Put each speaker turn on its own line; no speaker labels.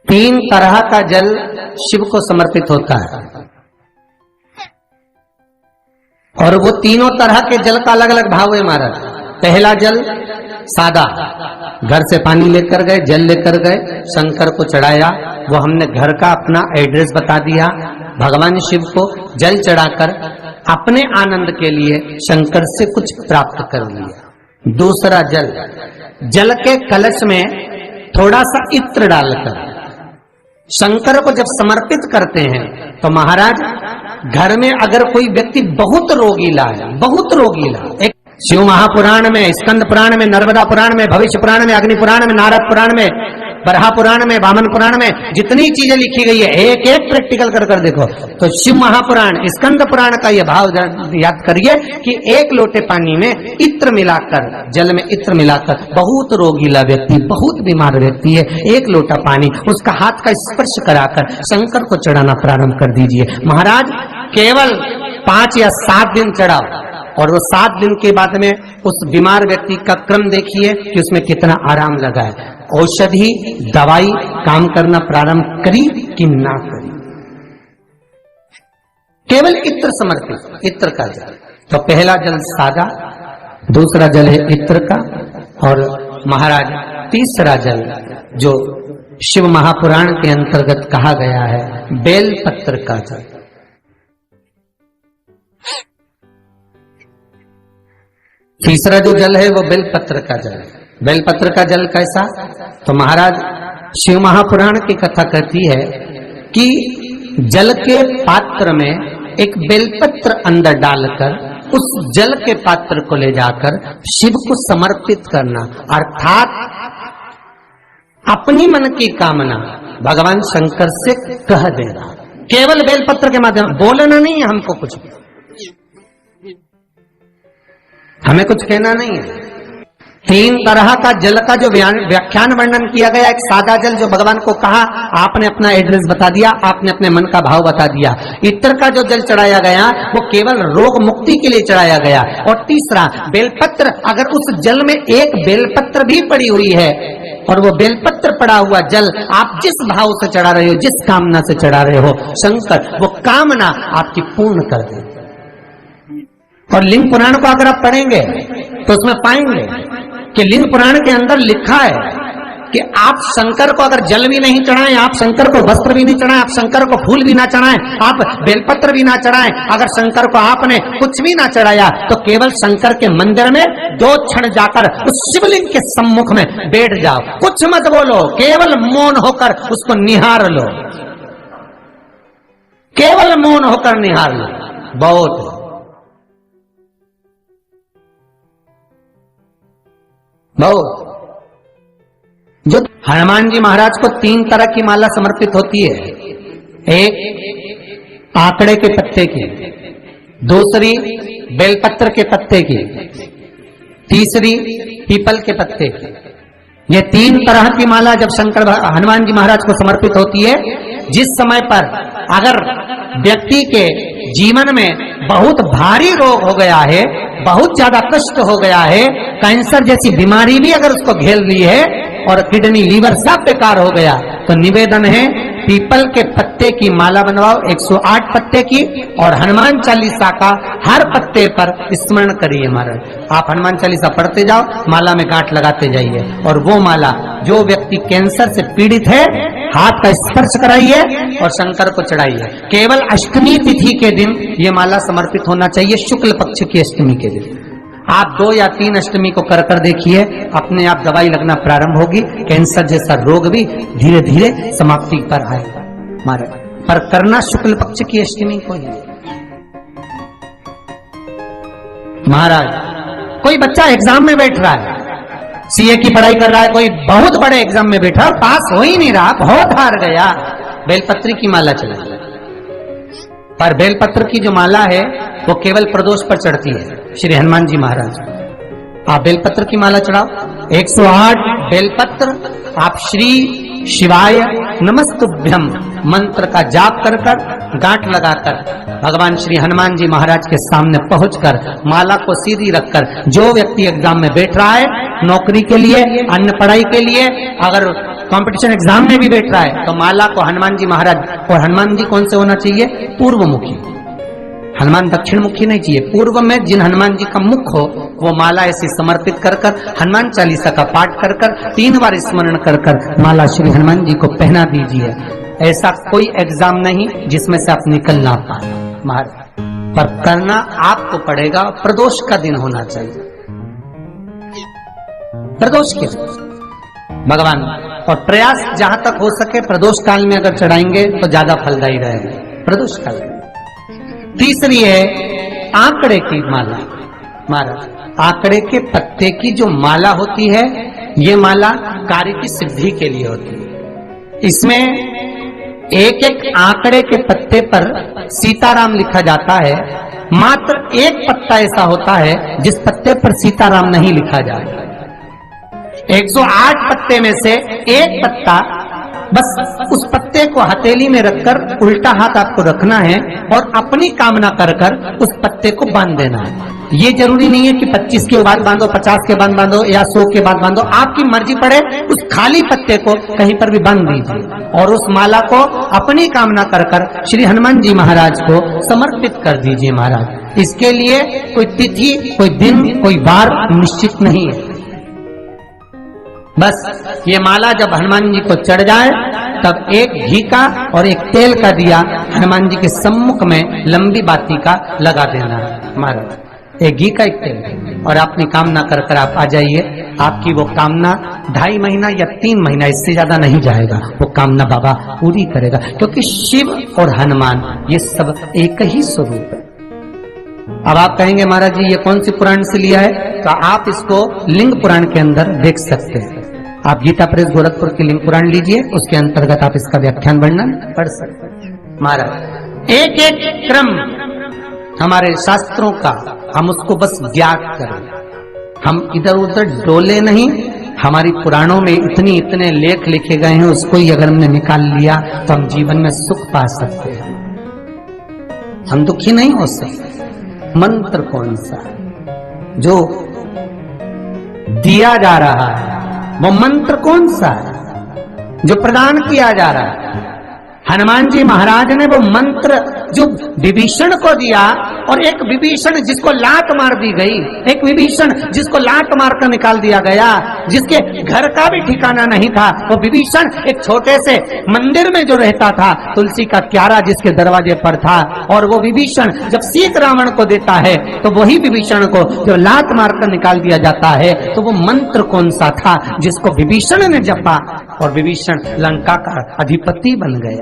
तीन तरह का जल शिव को समर्पित होता है और वो तीनों तरह के जल का अलग अलग भाव है महाराज। पहला जल सादा, घर से पानी लेकर गए, जल लेकर गए, शंकर को चढ़ाया, वो हमने घर का अपना एड्रेस बता दिया, भगवान शिव को जल चढ़ाकर अपने आनंद के लिए शंकर से कुछ प्राप्त कर लिया। दूसरा जल, जल के कलश में थोड़ा सा इत्र डालकर शंकर को जब समर्पित करते हैं तो महाराज घर में अगर कोई व्यक्ति बहुत रोगीला है, बहुत रोगीला, एक शिव महापुराण में, स्कंद पुराण में, नर्मदा पुराण में, भविष्य पुराण में, अग्नि पुराण में, नारद पुराण में, बरहा पुराण में, वामन पुराण में जितनी चीजें लिखी गई है एक एक प्रैक्टिकल कर देखो तो शिव महापुराण, स्कंद पुराण का यह भाव याद करिए कि एक लोटे पानी में इत्र मिलाकर, जल में इत्र मिलाकर, बहुत रोगीला व्यक्ति, बहुत बीमार व्यक्ति है, एक लोटा पानी उसका हाथ का स्पर्श कराकर शंकर को चढ़ाना प्रारंभ कर दीजिए। महाराज केवल 5 या 7 दिन चढ़ाओ और वो 7 दिन के बाद में उस बीमार व्यक्ति का क्रम देखिए कि उसमें कितना आराम लगा है। औषधि दवाई काम करना प्रारंभ करी कि ना करी। केवल इत्र समर्पित, इत्र का जल। तो पहला जल सादा, दूसरा जल है इत्र का, और महाराज तीसरा जल जो शिव महापुराण के अंतर्गत कहा गया है बेल पत्र का जल। तीसरा जो जल है वो बेलपत्र का जल है। बेलपत्र का जल कैसा? तो महाराज शिव महापुराण की कथा कहती है कि जल के पात्र में एक बेलपत्र अंदर डालकर उस जल के पात्र को ले जाकर शिव को समर्पित करना, अर्थात अपनी मन की कामना भगवान शंकर से कह देना। केवल बेलपत्र के माध्यम, बोलना नहीं है हमको, कुछ हमें कुछ कहना नहीं है। 3 तरह का जल का जो व्याख्यान वर्णन किया गया, एक सादा जल जो भगवान को कहा, आपने अपना एड्रेस बता दिया, आपने अपने मन का भाव बता दिया। इत्र का जो जल चढ़ाया गया वो केवल रोग मुक्ति के लिए चढ़ाया गया। और तीसरा बेलपत्र, अगर उस जल में एक बेलपत्र भी पड़ी हुई है और वो बेलपत्र पड़ा हुआ जल आप जिस भाव से चढ़ा रहे हो, जिस कामना से चढ़ा रहे हो, शंकर वो कामना आपकी पूर्ण कर दे। और लिंग पुराण को अगर आप पढ़ेंगे तो उसमें पाएंगे कि लिंग पुराण के अंदर लिखा है कि आप शंकर को अगर जल भी नहीं चढ़ाएं, आप शंकर को वस्त्र भी नहीं चढ़ाएं, आप शंकर को फूल भी ना चढ़ाएं, आप बेलपत्र भी ना चढ़ाएं, अगर शंकर को आपने कुछ भी ना चढ़ाया तो केवल शंकर के मंदिर में 2 क्षण जाकर उस शिवलिंग के सम्मुख में बैठ जाओ, कुछ मत बोलो, केवल मौन होकर उसको निहार लो, केवल मौन होकर निहार लो। बहुत जो हनुमान जी महाराज को 3 तरह की माला समर्पित होती है, एक आंकड़े के पत्ते की, दूसरी बेलपत्र के पत्ते की, तीसरी पीपल के पत्ते की। ये 3 तरह की माला जब शंकर हनुमान जी महाराज को समर्पित होती है, जिस समय पर अगर व्यक्ति के जीवन में बहुत भारी रोग हो गया है, बहुत ज्यादा कष्ट हो गया है, कैंसर जैसी बीमारी भी अगर उसको घेर ली है और किडनी लीवर सब बेकार हो गया, तो निवेदन है पीपल के पत्ते की माला बनवाओ, 108 पत्ते की, और हनुमान चालीसा का हर पत्ते पर स्मरण करिए महाराज। आप हनुमान चालीसा पढ़ते जाओ, माला में गांठ लगाते जाइए, और वो माला जो व्यक्ति कैंसर से पीड़ित है हाथ का स्पर्श कराइए और शंकर को चढ़ाइए। केवल अष्टमी तिथि के दिन ये माला समर्पित होना चाहिए, शुक्ल पक्ष की अष्टमी के दिन। आप 2 या 3 अष्टमी को कर देखिए, अपने आप दवाई लगना प्रारंभ होगी, कैंसर जैसा रोग भी धीरे धीरे समाप्ति पर आएगा महाराज। पर करना शुक्ल पक्ष की अष्टमी को ही। महाराज कोई बच्चा एग्जाम में बैठ रहा है, सीए की पढ़ाई कर रहा है, कोई बहुत बड़े एग्जाम में बैठा और पास हो ही नहीं रहा, बहुत हार गया, बेलपत्री की माला चढ़ाई। पर बेलपत्र की जो माला है वो केवल प्रदोष पर चढ़ती है श्री हनुमान जी महाराज। आप बेलपत्र की माला चढ़ाओ, 108 बेलपत्र आप श्री शिवाय नमस्तुभ्यम मंत्र का जाप कर गांठ लगाकर भगवान श्री हनुमान जी महाराज के सामने पहुंचकर माला को सीधी रखकर, जो व्यक्ति एग्जाम में बैठ रहा है, नौकरी के लिए, अन्य पढ़ाई के लिए, अगर कंपटीशन एग्जाम में भी बैठ रहा है तो माला को हनुमान जी महाराज, और हनुमान जी कौन से होना चाहिए? पूर्वमुखी। हनुमान दक्षिण मुखी नहीं चाहिए। पूर्व में जिन हनुमान जी का मुख हो वो माला ऐसी समर्पित कर कर, हनुमान चालीसा का पाठ कर कर, 3 बार स्मरण कर कर माला श्री हनुमान जी को पहना दीजिए। ऐसा कोई एग्जाम नहीं जिसमें से आप निकल ना पाए महाराज, पर करना आपको पड़ेगा। प्रदोष का दिन होना चाहिए, प्रदोष के भगवान, और प्रयास जहां तक हो सके प्रदोष काल में अगर चढ़ाएंगे तो ज्यादा फलदायी रहेगा प्रदोष काल में। तीसरी है आंकड़े की माला। महाराज आंकड़े के पत्ते की जो माला होती है ये माला कार्य की सिद्धि के लिए होती है। इसमें एक एक आंकड़े के पत्ते पर सीताराम लिखा जाता है। मात्र एक पत्ता ऐसा होता है जिस पत्ते पर सीताराम नहीं लिखा जाता। 108 पत्ते में से एक पत्ता, बस उस पत्ते को हथेली में रखकर उल्टा हाथ आपको रखना है और अपनी कामना कर कर उस पत्ते को बांध देना है। ये जरूरी नहीं है कि 25 के बाद बांधो, 50 के बाद बांधो या 100 के बाद बांधो, आपकी मर्जी पड़े। उस खाली पत्ते को कहीं पर भी बांध दीजिए और उस माला को अपनी कामना कर कर श्री हनुमान जी महाराज को समर्पित कर दीजिए महाराज। इसके लिए कोई तिथि, कोई दिन, कोई बार निश्चित नहीं है। बस ये माला जब हनुमान जी को चढ़ जाए तब एक घी का और एक तेल का दिया हनुमान जी के सम्मुख में लंबी बाती का लगा देना महाराज। एक घी का, एक तेल, और अपनी कामना कर कर आप आ जाइए। आपकी वो कामना 2.5 महीना या 3 महीना, इससे ज्यादा नहीं जाएगा, वो कामना बाबा पूरी करेगा। क्योंकि शिव और हनुमान ये सब एक ही स्वरूप है। अब आप कहेंगे महाराज जी ये कौन सी पुराण से लिया है? तो आप इसको लिंग पुराण के अंदर देख सकते हैं। आप गीता प्रेस गोरखपुर की लिंग पुराण लीजिए, उसके अंतर्गत आप इसका व्याख्यान वर्णन पढ़ सकते हैं महाराज। एक एक क्रम हमारे शास्त्रों का हम उसको बस ज्ञात करें, हम इधर उधर डोले नहीं। हमारी पुराणों में इतने लेख लिखे गए हैं, उसको ही अगर हमने निकाल लिया तो हम जीवन में सुख पा सकते हैं, हम दुखी नहीं हो सकते। मंत्र कौन सा जो दिया जा रहा है, वो मंत्र कौन सा है जो प्रदान किया जा रहा है? हनुमान जी महाराज ने वो मंत्र जो विभीषण को दिया, और एक विभीषण जिसको लात मार दी गई, एक विभीषण जिसको लात मार कर निकाल दिया गया, जिसके घर का भी ठिकाना नहीं था, वो विभीषण एक छोटे से मंदिर में जो रहता था, तुलसी का क्यारा जिसके दरवाजे पर था, और वो विभीषण जब सीत रावण को देता है तो वही विभीषण को जब लात मारकर निकाल दिया जाता है, तो वो मंत्र कौन सा था जिसको विभीषण ने जपा और विभीषण लंका का अधिपति बन गया?